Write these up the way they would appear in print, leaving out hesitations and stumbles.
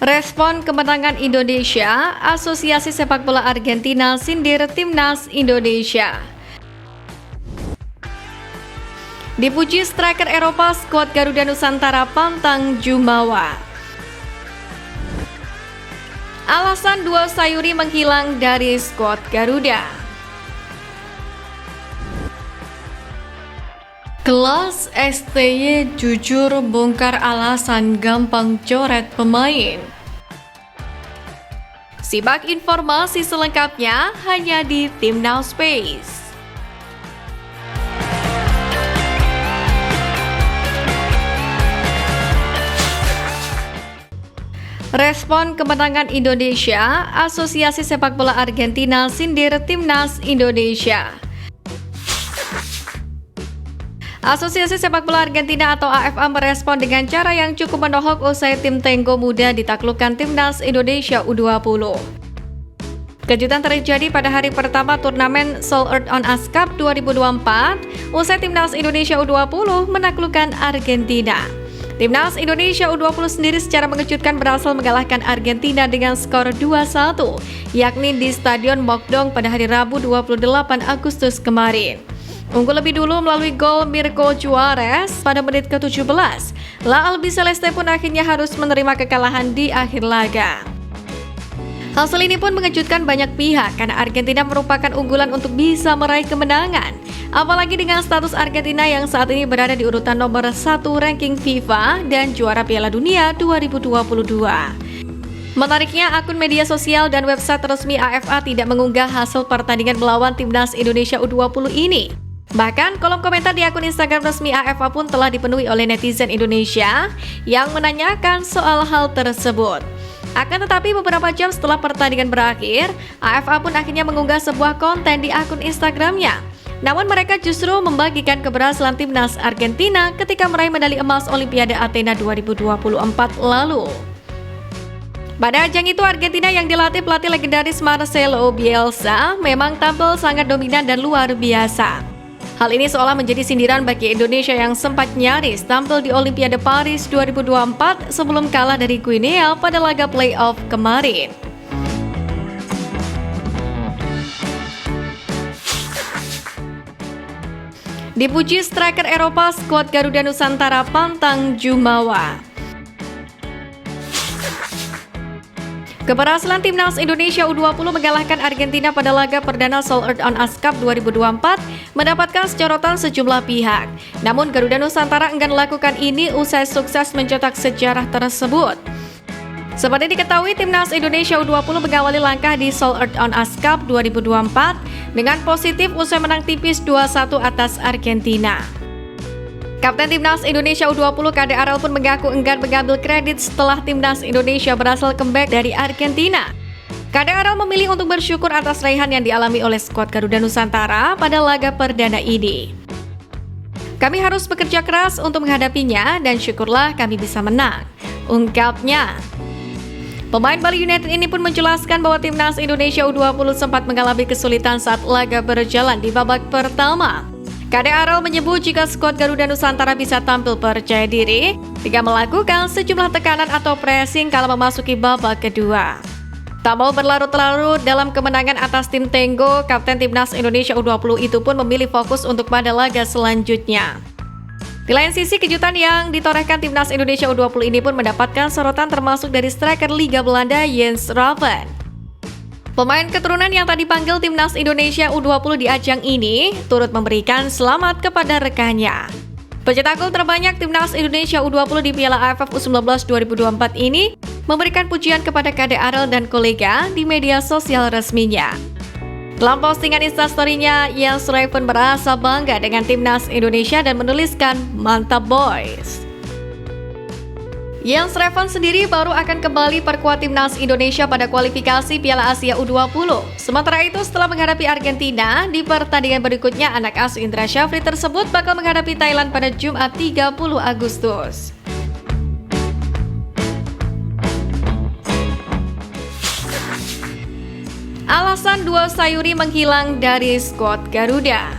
Respon kemenangan Indonesia, Asosiasi Sepak Bola Argentina sindir Timnas Indonesia. Dipuji striker Eropa, skuad Garuda Nusantara pantang jumawa. Alasan dua Sayuri menghilang dari skuad Garuda. Kelas STY jujur bongkar alasan gampang coret pemain. Simak informasi selengkapnya hanya di Tim Now Space. Respon kemenangan Indonesia, Asosiasi Sepak Bola Argentina sindir Timnas Indonesia. Asosiasi Sepak Bola Argentina atau AFA merespon dengan cara yang cukup menohok usai tim Tenggo muda ditaklukkan Timnas Indonesia U20. Kejutan terjadi pada hari pertama turnamen Soul Earth on Us Cup 2024 usai Timnas Indonesia U20 menaklukkan Argentina. Timnas Indonesia U20 sendiri secara mengejutkan berhasil mengalahkan Argentina dengan skor 2-1, yakni di Stadion Mokdong pada hari Rabu 28 Agustus kemarin. Unggul lebih dulu melalui gol Mirko Juarez pada menit ke-17, La Albiceleste pun akhirnya harus menerima kekalahan di akhir laga. Hasil ini pun mengejutkan banyak pihak karena Argentina merupakan unggulan untuk bisa meraih kemenangan. Apalagi dengan status Argentina yang saat ini berada di urutan nomor 1 ranking FIFA dan juara Piala Dunia 2022. Menariknya, akun media sosial dan website resmi AFA tidak mengunggah hasil pertandingan melawan Timnas Indonesia U20 ini. Bahkan kolom komentar di akun Instagram resmi AFA pun telah dipenuhi oleh netizen Indonesia yang menanyakan soal hal tersebut. Akan tetapi beberapa jam setelah pertandingan berakhir, AFA pun akhirnya mengunggah sebuah konten di akun Instagramnya. Namun mereka justru membagikan keberhasilan Timnas Argentina ketika meraih medali emas Olimpiade Athena 2024 lalu. Pada ajang itu, Argentina yang dilatih pelatih legendaris Marcelo Bielsa memang tampil sangat dominan dan luar biasa. Hal ini seolah menjadi sindiran bagi Indonesia yang sempat nyaris tampil di Olimpiade Paris 2024 sebelum kalah dari Guinea pada laga playoff kemarin. Dipuji striker Eropa, skuad Garuda Nusantara pantang jumawa. Keberhasilan Timnas Indonesia U20 mengalahkan Argentina pada laga perdana Soul Earth on Us Cup 2024 mendapatkan sorotan sejumlah pihak. Namun Garuda Nusantara enggan melakukan ini usai sukses mencetak sejarah tersebut. Seperti diketahui, Timnas Indonesia U20 mengawali langkah di Soul Earth on Us Cup 2024 dengan positif usai menang tipis 2-1 atas Argentina. Kapten Timnas Indonesia U20 KD Arel pun mengaku enggan mengambil kredit setelah Timnas Indonesia berhasil comeback dari Argentina. KD Arel memilih untuk bersyukur atas raihan yang dialami oleh skuad Garuda Nusantara pada laga perdana ini. Kami harus bekerja keras untuk menghadapinya dan syukurlah kami bisa menang, ungkapnya. Pemain Bali United ini pun menjelaskan bahwa Timnas Indonesia U20 sempat mengalami kesulitan saat laga berjalan di babak pertama. KD Arel menyebut jika skuad Garuda Nusantara bisa tampil percaya diri jika melakukan sejumlah tekanan atau pressing kala memasuki babak kedua. Tak mau berlarut-larut dalam kemenangan atas tim Tenggo, Kapten Timnas Indonesia U20 itu pun memilih fokus untuk pada laga selanjutnya. Di lain sisi, kejutan yang ditorehkan Timnas Indonesia U20 ini pun mendapatkan sorotan termasuk dari striker Liga Belanda Jens Raven. Pemain keturunan yang tadi dipanggil Timnas Indonesia U20 di ajang ini turut memberikan selamat kepada rekannya. Pencetak gol terbanyak Timnas Indonesia U20 di Piala AFF U19 2024 ini memberikan pujian kepada KD Arel dan kolega di media sosial resminya. Dalam postingan Instastory-nya, Jens Raven merasa bangga dengan Timnas Indonesia dan menuliskan, "Mantap boys." Jens Raven sendiri baru akan kembali perkuat Timnas Indonesia pada kualifikasi Piala Asia U20. Sementara itu, setelah menghadapi Argentina, di pertandingan berikutnya anak asuh Indra Syafri tersebut bakal menghadapi Thailand pada Jumat 30 Agustus. Alasan dua Sayuri menghilang dari skuad Garuda.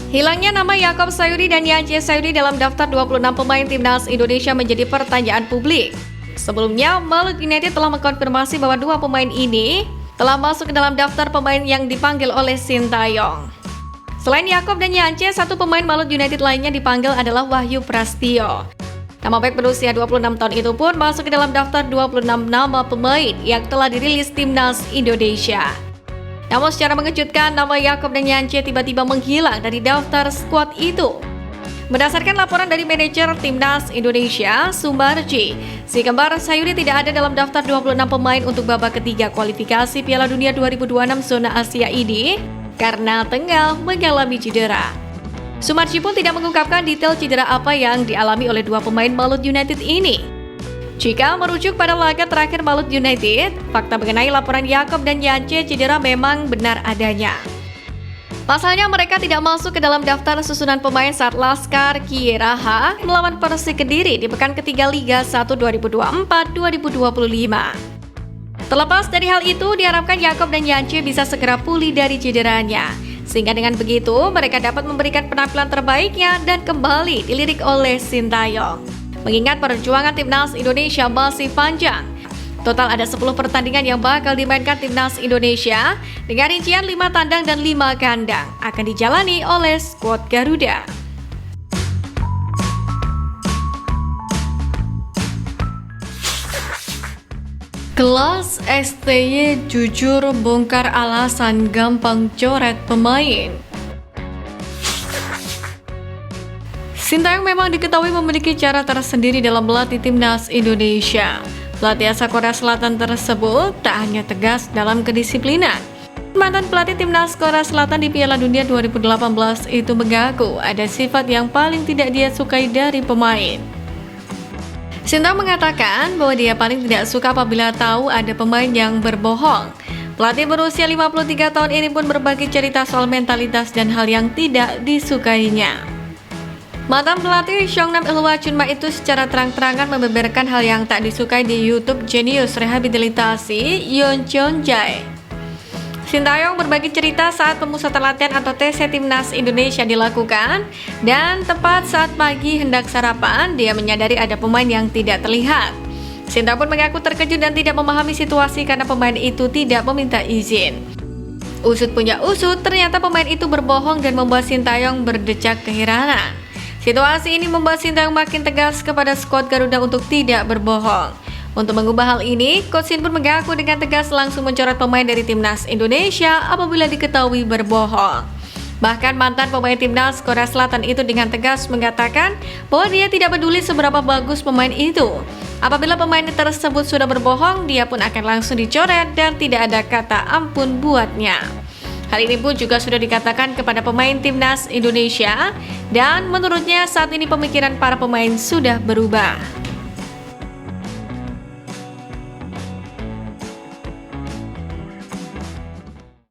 Hilangnya nama Yaakob Sayuri dan Yance Sayuri dalam daftar 26 pemain timnas Indonesia menjadi pertanyaan publik. Sebelumnya, Malut United telah mengkonfirmasi bahwa dua pemain ini telah masuk ke dalam daftar pemain yang dipanggil oleh Sintayong. Selain Yaakob dan Yance, satu pemain Malut United lainnya dipanggil adalah Wahyu Prastio. Nama back berusia 26 tahun itu pun masuk ke dalam daftar 26 nama pemain yang telah dirilis timnas Indonesia. Namun secara mengejutkan, nama Yaakob dan Yance tiba-tiba menghilang dari daftar skuad itu. Berdasarkan laporan dari manajer timnas Indonesia, Sumarji, si kembar Sayuri tidak ada dalam daftar 26 pemain untuk babak ketiga kualifikasi Piala Dunia 2026 zona Asia ini karena tengah mengalami cedera. Sumarji pun tidak mengungkapkan detail cedera apa yang dialami oleh dua pemain Malut United ini. Jika merujuk pada laga terakhir Malut United, fakta mengenai laporan Yaakob dan Yance cedera memang benar adanya. Pasalnya mereka tidak masuk ke dalam daftar susunan pemain saat Laskar Kieraha melawan Persik Kediri di pekan ketiga Liga 1 2024-2025. Terlepas dari hal itu, diharapkan Yaakob dan Yance bisa segera pulih dari cederanya. Sehingga dengan begitu, mereka dapat memberikan penampilan terbaiknya dan kembali dilirik oleh Sintayong. Mengingat perjuangan timnas Indonesia masih panjang, total ada 10 pertandingan yang bakal dimainkan timnas Indonesia dengan rincian 5 tandang dan 5 kandang akan dijalani oleh skuad Garuda. Kelas STY jujur bongkar alasan gampang coret pemain. Sintayong memang diketahui memiliki cara tersendiri dalam melatih timnas Indonesia. Pelatih asal Korea Selatan tersebut tak hanya tegas dalam kedisiplinan. Mantan pelatih timnas Korea Selatan di Piala Dunia 2018 itu mengaku ada sifat yang paling tidak dia sukai dari pemain. Sintayong mengatakan bahwa dia paling tidak suka apabila tahu ada pemain yang berbohong. Pelatih berusia 53 tahun ini pun berbagi cerita soal mentalitas dan hal yang tidak disukainya. Mantan pelatih Seongnam Ilhwa Chunma itu secara terang-terangan membeberkan hal yang tak disukai di YouTube Genius Rehabilitasi Yoon Cheon Jae. Sintayong berbagi cerita saat pemusatan latihan atau TC Timnas Indonesia dilakukan, dan tepat saat pagi hendak sarapan, dia menyadari ada pemain yang tidak terlihat. Sintayong pun mengaku terkejut dan tidak memahami situasi karena pemain itu tidak meminta izin. Usut punya usut, ternyata pemain itu berbohong dan membuat Sintayong berdecak keheranan. Situasi ini membuat Sintayong makin tegas kepada skuad Garuda untuk tidak berbohong. Untuk mengubah hal ini, Coach Shin pun mengaku dengan tegas langsung mencoret pemain dari timnas Indonesia apabila diketahui berbohong. Bahkan mantan pemain timnas Korea Selatan itu dengan tegas mengatakan bahwa dia tidak peduli seberapa bagus pemain itu. Apabila pemain tersebut sudah berbohong, dia pun akan langsung dicoret dan tidak ada kata ampun buatnya. Hal ini pun juga sudah dikatakan kepada pemain timnas Indonesia, dan menurutnya saat ini pemikiran para pemain sudah berubah.